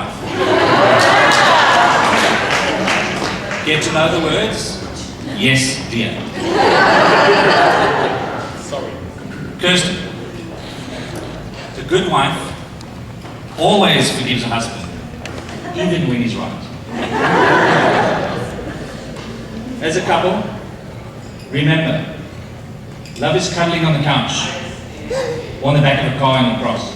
wife. Get to know the words? Yes, dear. Sorry. Kirstyn, the good wife always forgives her husband, even when he's right. As a couple, remember, love is cuddling on the couch, or on the back of a car in the cross.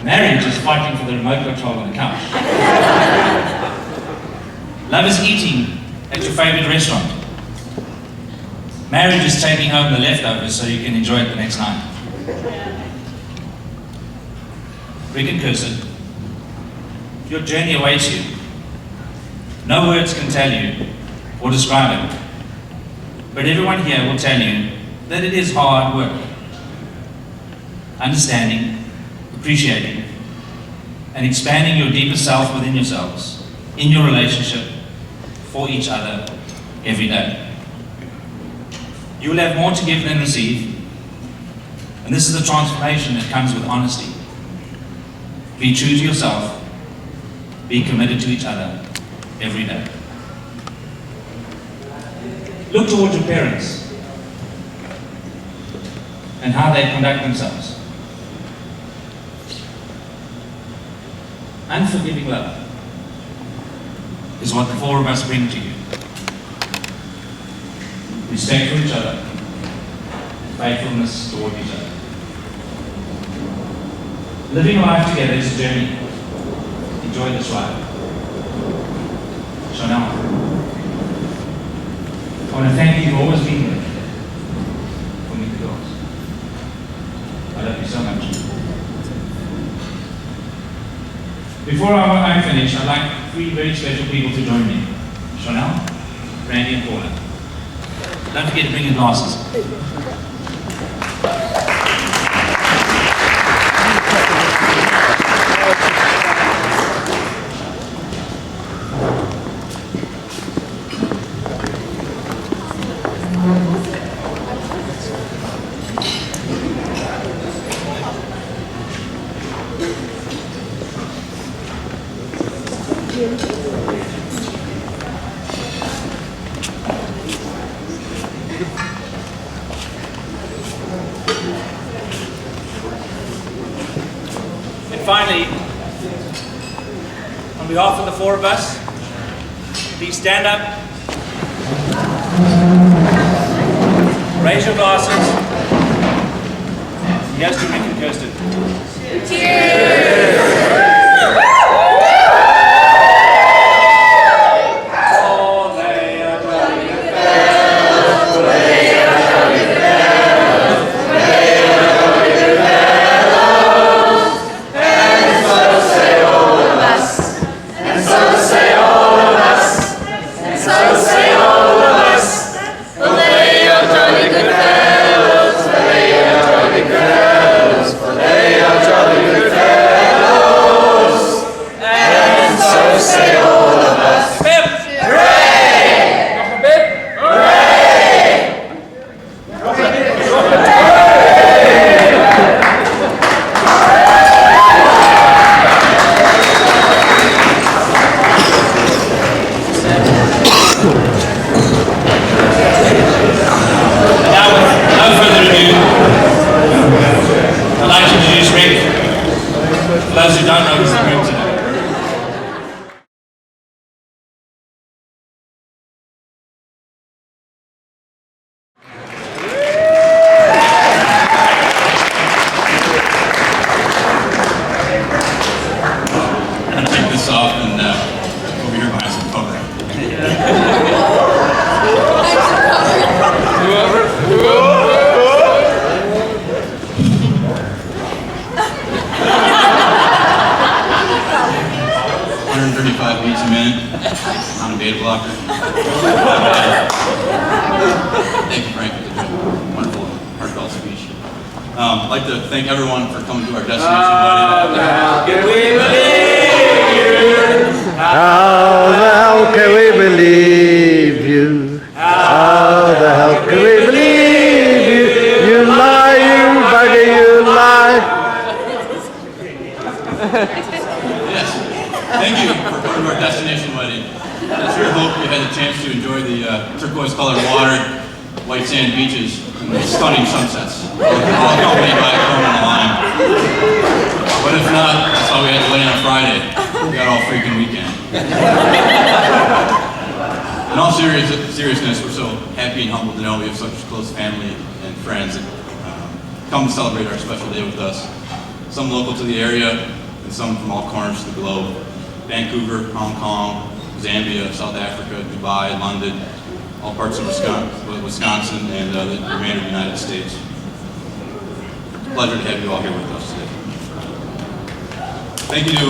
Marriage is fighting for the remote control on the couch. Love is eating at your favorite restaurant. Marriage is taking home the leftovers so you can enjoy it the next night. Rick and Kirstyn, your journey awaits you. No words can tell you or describe it, but everyone here will tell you that it is hard work. Understanding, appreciating, and expanding your deeper self within yourselves, in your relationship, for each other, every day. You will have more to give than receive, and this is the transformation that comes with honesty. Be true to yourself, be committed to each other, every day. Look towards your parents and how they conduct themselves. Unforgiving love is what the four of us bring to you. Respect for each other, faithfulness toward each other. Living life together is a journey. Enjoy this ride. Chanel, I want to thank you for always being there for me, the girls. I love you so much. Before I finish, I'd like 3 very special people to join me. Chanel, Randy, and Paula. Don't forget to bring your glasses. And finally, on behalf of the four of us, please stand up, raise your glasses. Here's to Rick and Kirstyn. Cheers! Those who don't know, he's the room today. I'm going to take this off and over here buy some cover. Beats a minute on a beta blocker. Thank you, Frank, for the wonderful, heartfelt speech. I'd like to thank everyone for coming to our destination wedding. How can we believe you? How the hell can we believe you? How the hell can we believe you? You lying Thank you for coming to our destination wedding. I sure hope you had a chance to enjoy the turquoise-colored water, white sand beaches, and the stunning sunsets, all accompanied by a cone on the line. But if not, that's why we had the wedding on Friday. We got all freaking weekend. In all seriousness, we're so happy and humbled to know we have such close family and friends that come to celebrate our special day with us. Some local to the area, and some from all corners of the globe. Vancouver, Hong Kong, Zambia, South Africa, Dubai, London, all parts of Wisconsin and the remainder of the United States. Pleasure to have you all here with us today. Thank you to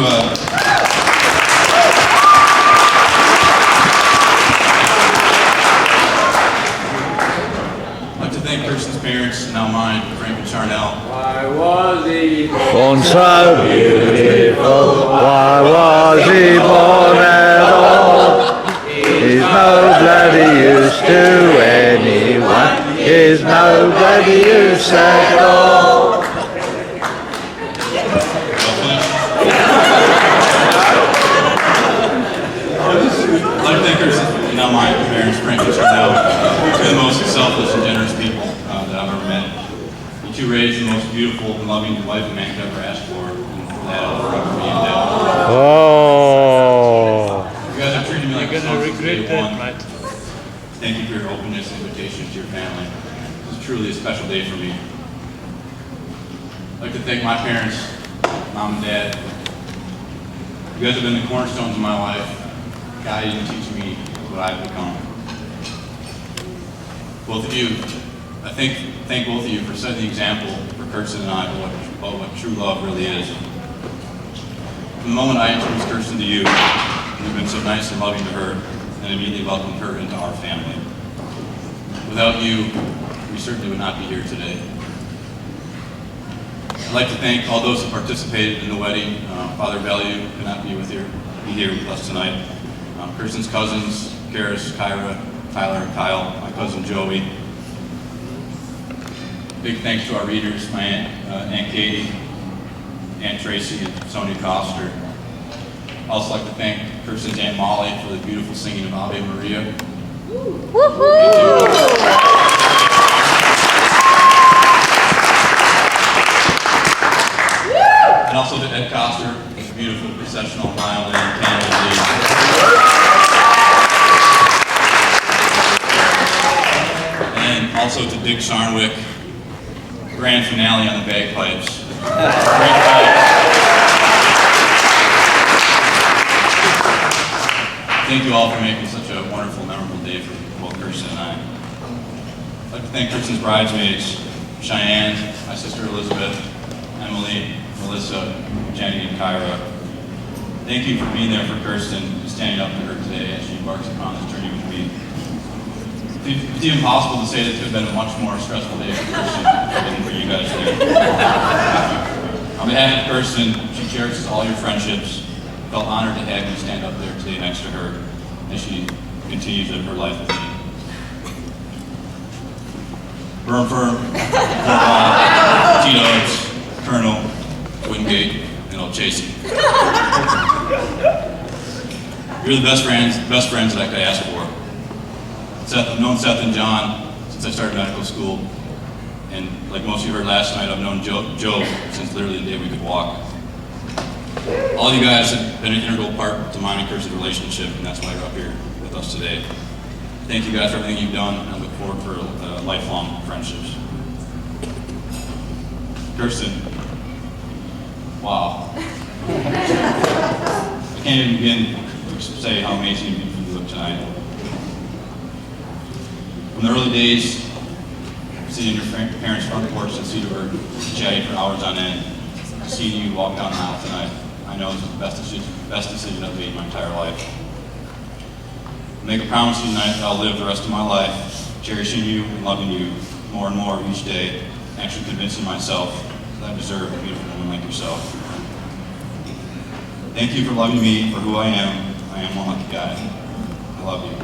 I'd like to thank Kirstyn's parents, and now mine, Frank and Charnel. Why was he Born so beautiful, why was he born at all? He's no bloody use to anyone, he's no bloody use at all. I'd like to thank Kirstyn, and now my parents, Frank and Charnel. They're the most selfless and generous people that I've ever met. You two raised the most beautiful and loving wife a man could ever ask for, and for that I'll forever be indebted. Oh. You guys have treated me like a son since day one. Matt? Thank you for your openness and invitation to your family. This is truly a special day for me. I'd like to thank my parents, mom and dad. You guys have been the cornerstones of my life, guiding and teaching me what I've become. Both of you, I thank both of you for setting the example for Kirstyn and I about what true love really is. From the moment I introduced Kirstyn to you, you've been so nice and loving to her, and immediately welcomed her into our family. Without you, we certainly would not be here today. I'd like to thank all those who participated in the wedding. Father Bellew could not be here with us tonight. Kirstyn's cousins, Karis, Kyra, Tyler, and Kyle, my cousin Joey. Big thanks to our readers, my Aunt Katie, Aunt Tracy, and Sonia Koster. I'd also like to thank Kirstyn's Aunt Molly for the beautiful singing of Ave Maria. And also to Ed Koster, the beautiful processional violin and candle lead. And also to Dick Sarnwick, grand finale on the bagpipes. Great night. Thank you all for making such a wonderful, memorable day for both Kirstyn and I. I'd like to thank Kirstyn's bridesmaids, Cheyenne, my sister Elizabeth, Emily, Melissa, Jenny, and Kyra. Thank you for being there for Kirstyn and standing up to her today as she embarks upon this journey with me. It's even possible to say that it could have been a much more stressful day for Kirstyn than for you guys today. On behalf of Kirstyn, she cherishes all your friendships. Felt honored to have you stand up there today next to her as she continues her life with me. Burn Firm, Tito's, Colonel, Wingate, and Old Chasey. You're the best friends that I could ask for. I've known Seth and John since I started medical school, and like most of you heard last night, I've known Joe since literally the day we could walk. All you guys have been an integral part to mine and Kirstyn's relationship, and that's why you're up here with us today. Thank you guys for everything you've done, and I look forward for lifelong friendships. Kirstyn, wow. I can't even begin to say how amazing you look tonight. From the early days, sitting in your parents' front porch in Cedarburg, chatting for hours on end, seeing you walk down the aisle tonight, I know this is the best decision I've made in my entire life. I make a promise to you tonight that I'll live the rest of my life cherishing you and loving you more and more each day, actually convincing myself that I deserve a beautiful woman like yourself. Thank you for loving me for who I am. I am one lucky guy. I love you.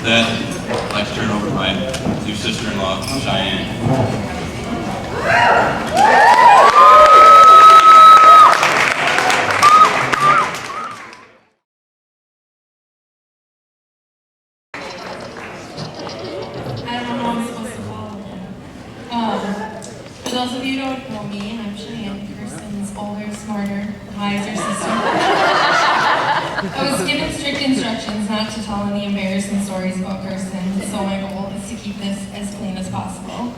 that, I'd like to turn over to my new sister-in-law, Cheyenne. I don't know how I'm supposed to follow him. For those of you who don't know me, I'm Cheyenne, Kirstyn's older, smarter, wiser sister. I was given strict instructions not to tell any embarrassing stories about Kirstyn, so my goal is to keep this as clean as possible.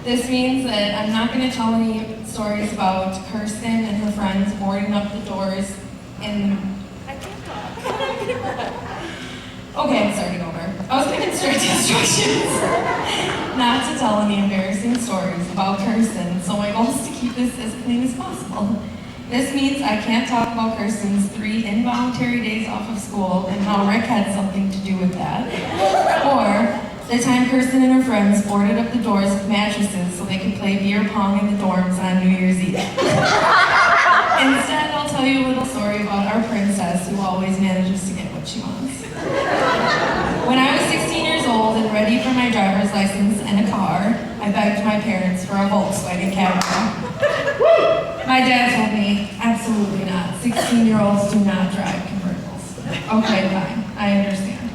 This means that I'm not going to tell any stories about Kirstyn and her friends boarding up the doors in... Okay, I'm starting over. I was given strict instructions not to tell any embarrassing stories about Kirstyn, so my goal is to keep this as clean as possible. This means I can't talk about Kirstyn's 3 involuntary days off of school and how Rick had something to do with that. Or the time Kirstyn and her friends boarded up the doors with mattresses so they could play beer pong in the dorms on New Year's Eve. Instead, I'll tell you a little story about our princess who always manages to get what she wants. When I was 16 years old and ready for my driver's license and a car, I begged my parents for a Volkswagen Caddy. My dad told me, absolutely not. 16-year-olds do not drive convertibles. Okay, fine. I understand.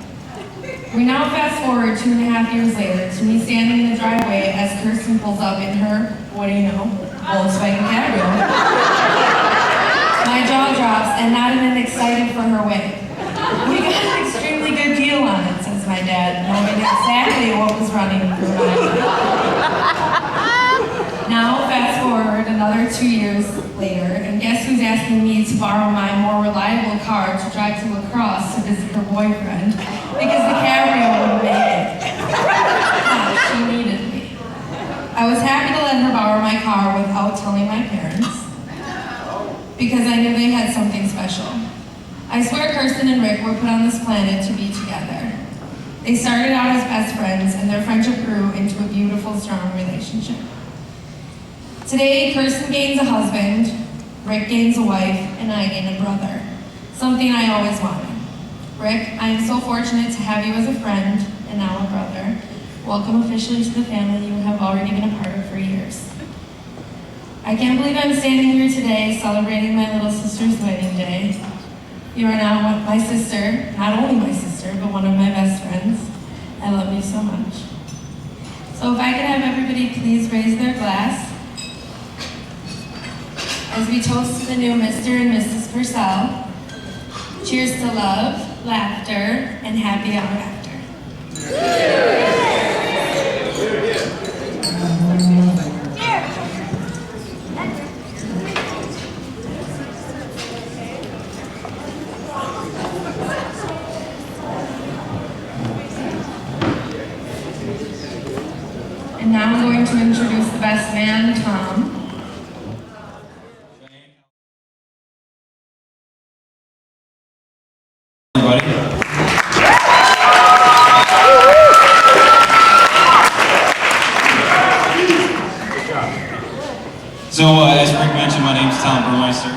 We now fast forward 2.5 years later to me standing in the driveway as Kirstyn pulls up in her, what do you know, Volkswagen Caddy. My jaw drops and not even excited for her way. We got an extremely good deal on it, says my dad, knowing exactly what was running through my mind. Now, fast forward another 2 years later, and guess who's asking me to borrow my more reliable car to drive to La Crosse to visit her boyfriend, because the Cabrio wouldn't make it. Yeah, she needed me. I was happy to let her borrow my car without telling my parents, because I knew they had something special. I swear Kirstyn and Rick were put on this planet to be together. They started out as best friends, and their friendship grew into a beautiful, strong relationship. Today, Kirstyn gains a husband, Rick gains a wife, and I gain a brother. Something I always wanted. Rick, I am so fortunate to have you as a friend, and now a brother. Welcome officially to the family you have already been a part of for years. I can't believe I'm standing here today celebrating my little sister's wedding day. You are now my sister, not only my sister, but one of my best friends. I love you so much. So if I could have everybody please raise their glass as we toast to the new Mr. and Mrs. Purcell. Cheers to love, laughter, and happy ever after. And now I'm going to introduce the best man, Tom. So, as Rick mentioned, my name's Tom Burmeister.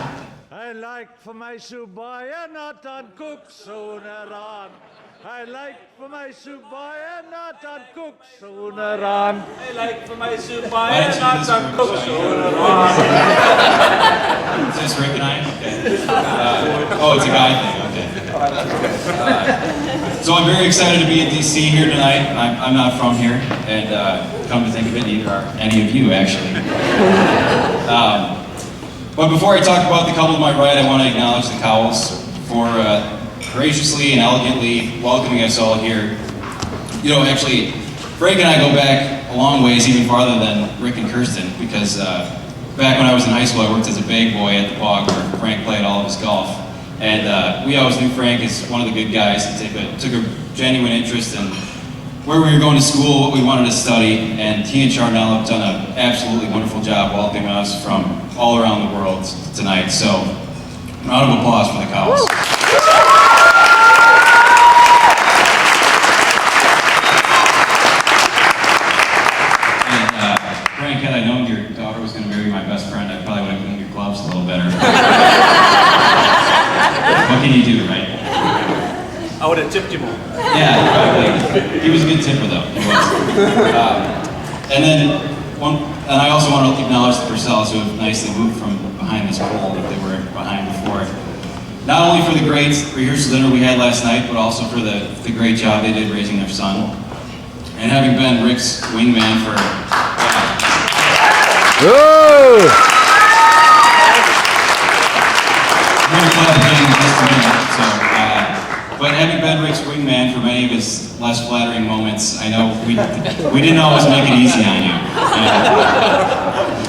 I like for my soup boy and not uncooked sooner on. I like for my soup boy and not uncooked sooner on. I like for my soup boy Why don't and you not just some work, cook Cheyenne? sooner on. Is this Rick and I? Okay. Oh, it's a guy thing, okay. So I'm very excited to be in DC here tonight. I'm not from here, and come to think of it, neither are any of you, actually. But before I talk about the couple to my right, I want to acknowledge the Cowles for graciously and elegantly welcoming us all here. You know, actually, Frank and I go back a long ways, even farther than Rick and Kirstyn, because back when I was in high school, I worked as a bag boy at the bog where Frank played all of his golf. And we always knew Frank as one of the good guys that took a genuine interest in where we were going to school, what we wanted to study, and he and Charnel have done an absolutely wonderful job welcoming us from all around the world tonight. So, a round of applause for the Cowles. And Frank, had I known your daughter was going to marry my best friend, I probably would have cleaned your gloves a little better. What can you do, right? I would have tipped you more. Yeah, probably. He was a good tipper though. He was. And then and I also want to acknowledge the Purcells who have nicely moved from behind this pole that they were behind before. Not only for the great rehearsal dinner we had last night, but also for the great job they did raising their son. And having been Rick's wingman for... Woo! I'm going to clap again in just a minute. But having been Rick's wingman for many of his less flattering moments, I know we didn't always make it easy on you.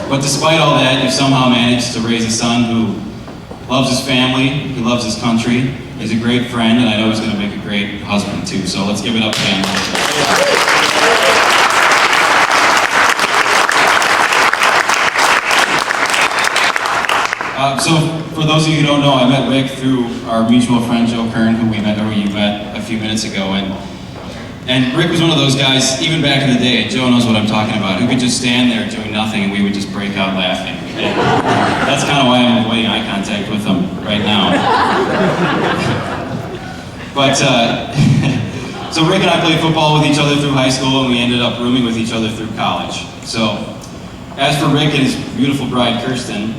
But despite all that, you somehow managed to raise a son who loves his family, he loves his country, he's a great friend, and I know he's going to make a great husband too. So let's give it up again. So for those of you who don't know, I met Rick through our mutual friend Joe Kern, who you met a few minutes ago, and Rick was one of those guys, even back in the day, and Joe knows what I'm talking about, who could just stand there doing nothing and we would just break out laughing. And that's kind of why I'm avoiding eye contact with him right now. But so Rick and I played football with each other through high school, and we ended up rooming with each other through college. So as for Rick and his beautiful bride Kirstyn,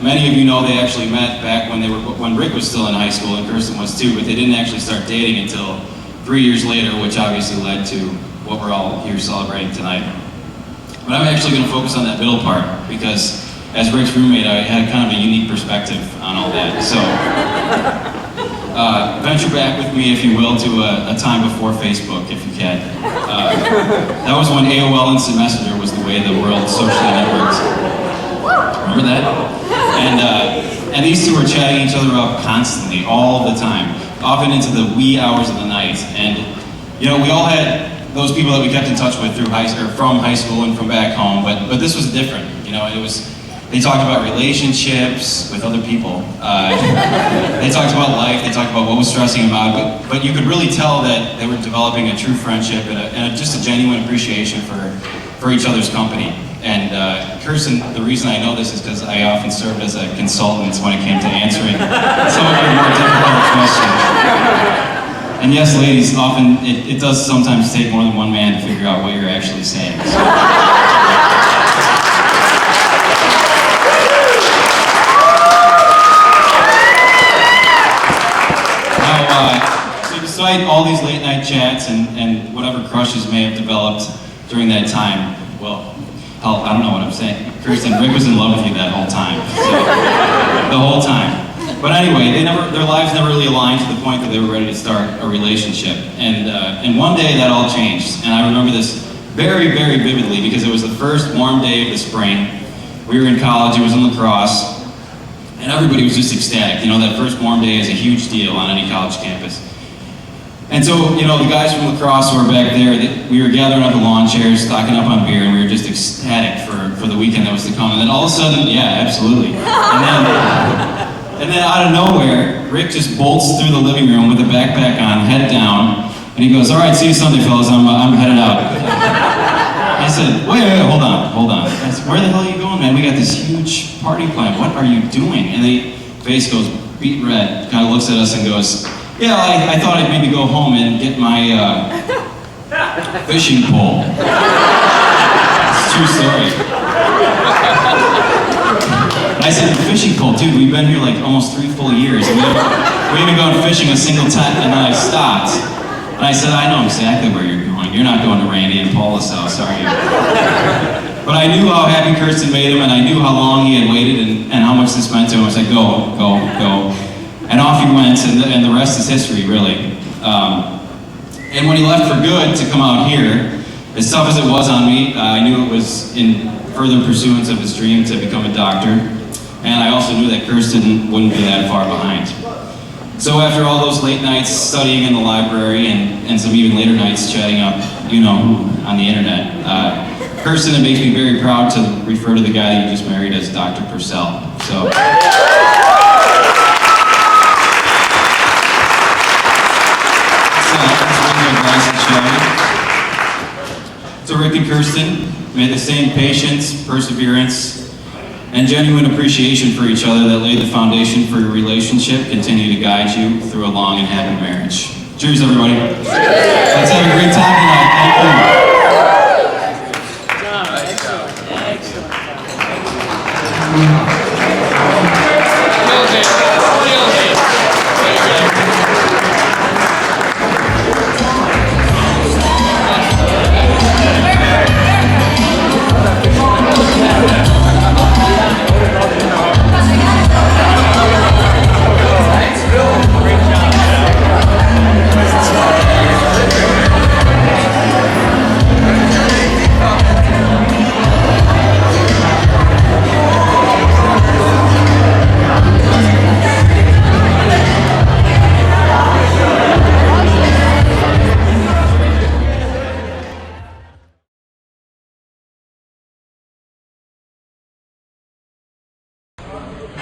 many of you know they actually met back when Rick was still in high school and Kirstyn was too, but they didn't actually start dating until 3 years later, which obviously led to what we're all here celebrating tonight. But I'm actually going to focus on that middle part because as Rick's roommate, I had kind of a unique perspective on all that. So venture back with me, if you will, to a time before Facebook, if you can. That was when AOL Instant Messenger was the way the world socially networked. Remember that? And these two were chatting each other up constantly, all the time, often into the wee hours of the night. And you know, we all had those people that we kept in touch with from high school and from back home, but this was different. You know, they talked about relationships with other people. They talked about life. They talked about what was stressing them out. But you could really tell that they were developing a true friendship and just a genuine appreciation for each other's company. And Kirstyn, the reason I know this is because I often served as a consultant when it came to answering some of your more difficult questions. And yes, ladies, often it does sometimes take more than one man to figure out what you're actually saying. So despite all these late night chats and whatever crushes may have developed during that time, well, hell, I don't know what I'm saying. Kirstyn, Rick was in love with you that whole time. So, the whole time. But anyway, their lives never really aligned to the point that they were ready to start a relationship. And one day that all changed. And I remember this very, very vividly because it was the first warm day of the spring. We were in college, it was in lacrosse, and everybody was just ecstatic. You know, that first warm day is a huge deal on any college campus. And so, you know, the guys from lacrosse who were back there, we were gathering up the lawn chairs, stocking up on beer, and we were just ecstatic for the weekend that was to come. And then all of a sudden, yeah, absolutely. And then out of nowhere, Rick just bolts through the living room with a backpack on, head down, and he goes, "All right, see you Sunday, fellas, I'm headed out." I said, wait, hold on. I said, "Where the hell are you going, man? We got this huge party planned. What are you doing?" And the face goes beet red, kind of looks at us and goes, "Yeah, I thought I'd maybe go home and get my fishing pole." It's a true story. And I said, "Fishing pole, dude, we've been here like almost 3 full years. And we haven't gone fishing a single time." And then I stopped. And I said, "I know exactly where you're going. You're not going to Randy and Paula's house, are you?" But I knew how happy Kirstyn made him, and I knew how long he had waited and how much this meant to him. I said, go. And off he went, and the rest is history, really. And when he left for good to come out here, as tough as it was on me, I knew it was in further pursuance of his dream to become a doctor. And I also knew that Kirstyn wouldn't be that far behind. So after all those late nights studying in the library and some even later nights chatting up, you know who, on the internet, Kirstyn, it makes me very proud to refer to the guy that you just married as Dr. Purcell. So. So Rick and Kirstyn, may the same patience, perseverance, and genuine appreciation for each other that laid the foundation for your relationship continue to guide you through a long and happy marriage. Cheers, everybody. Let's have a great time tonight. Thank you.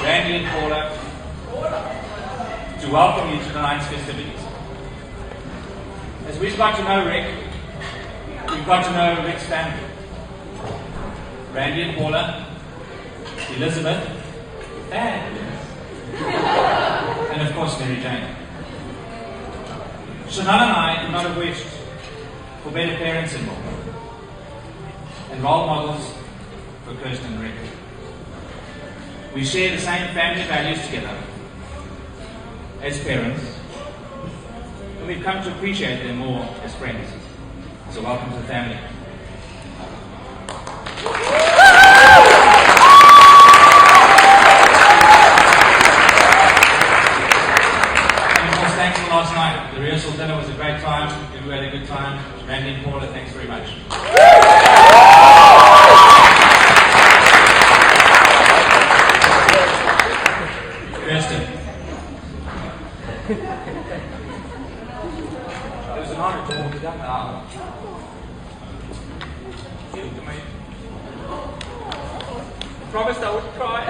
Randy and Paula, to welcome you to tonight's festivities. As we've got to know Rick, we've got to know Rick's family. Randy and Paula, Elizabeth, and of course Mary Jane. Chanel and I could not have wished for better parents-in-law and role models for Kirstyn and Rick. We share the same family values together as parents, and we've come to appreciate them more as friends. So welcome to the family. And of course, thanks for last night. The rehearsal dinner was a great time. Everybody had a good time. Randy and Paula, thanks very much. Kirstyn. It was an honor to walk you down the aisle. You looked amazing. I promised I wouldn't cry.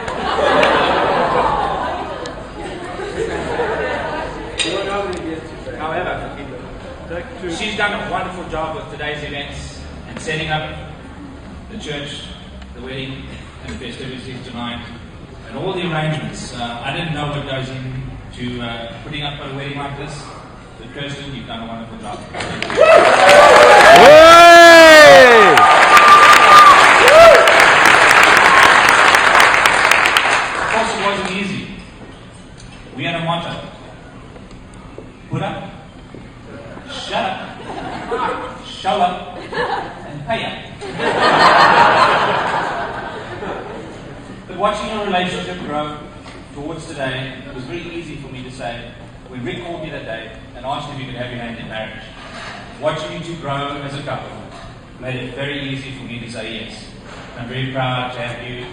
However, she's done a wonderful job with today's events and setting up the church, the wedding, and the festivities tonight. And all the arrangements. I didn't know what goes into putting up a wedding like this. But Kirstyn, you've done a wonderful job. Of course, it wasn't easy. We had a motto. Put up, shut up, show up, and pay up. But watching your relationship grow towards today, it was very easy for me to say, when Rick called me that day and asked if he could have your hand in marriage, watching you two grow as a couple made it very easy for me to say yes. I'm very proud to have you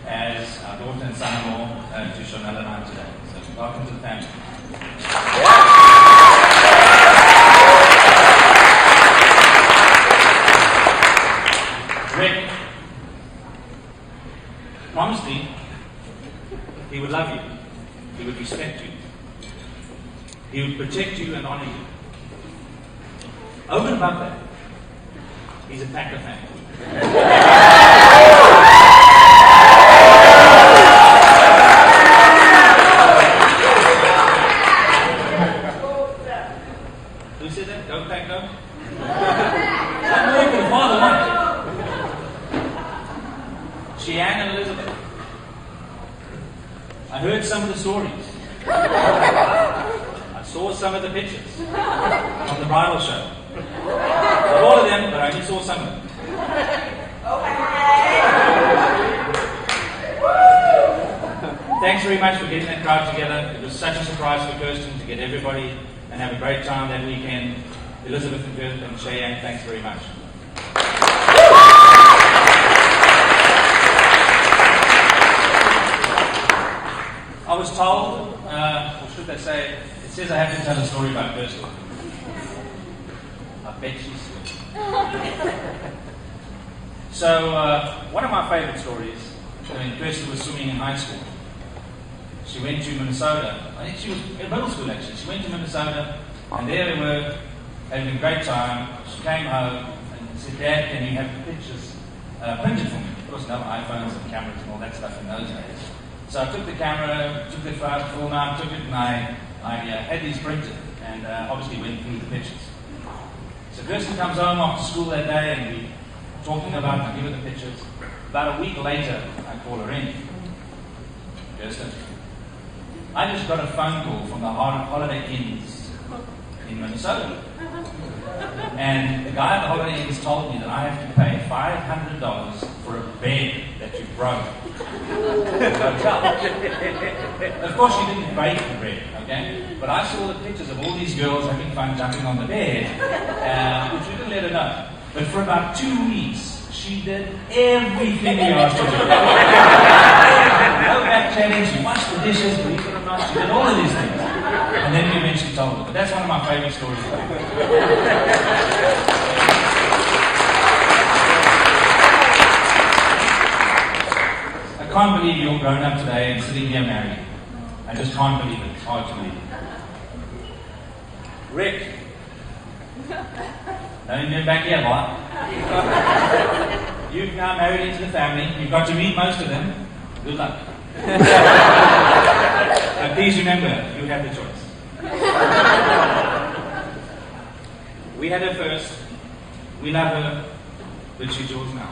as our daughter and son-in-law to Chanel and I today. So welcome to the family. Rick promised me he would love you, he would respect you, he would protect you and honor you. Over and above that, he's a Packer fan. Who said that? Go Pack, go? I'm more than father, Mike. Sheanne and Elizabeth. I heard some of the stories. I saw some of the pictures from the bridal show. Not all of them, but I only saw some of them. Thanks very much for getting that crowd together. It was such a surprise for Kirstyn to get everybody and have a great time that weekend. Elizabeth and Kirstyn and Cheyenne, thanks very much. I was told, or should I say, it says I have to tell a story about Kirstyn. I bet she's sweet. So, one of my favorite stories, when Kirstyn was swimming in high school, she went to Minnesota. I think she was in middle school actually. She went to Minnesota, and there they were having a great time. She came home and said, "Dad, can you have the pictures printed for me?" Of course, no iPhones and cameras and all that stuff in those days. So I took the camera, took the film out, took it, and I had these printed, and obviously went through the pictures. So Kirstyn comes home after school that day, and we're talking about, I give her the pictures. About a week later, I call her in. Kirstyn, I just got a phone call from the Holiday Inns in Minnesota. And the guy at the Holiday Inns told me that I have to pay $500 for a bed that you broke in the hotel. Of course, she didn't break the bed, okay? But I saw the pictures of all these girls having fun jumping on the bed, which we didn't let her know. But for about 2 weeks, she did everything we asked her to do. No back chatting, she washed the dishes, believe it or not, she did all of these things. And then we eventually told her. But that's one of my favorite stories. I can't believe you're all grown up today and sitting here married. I just can't believe it. It's hard to believe. Rick. Don't been back here, boy. You've now married into the family. You've got to meet most of them. Good luck. And please remember, you have the choice. We had her first. We love her, but she's yours now.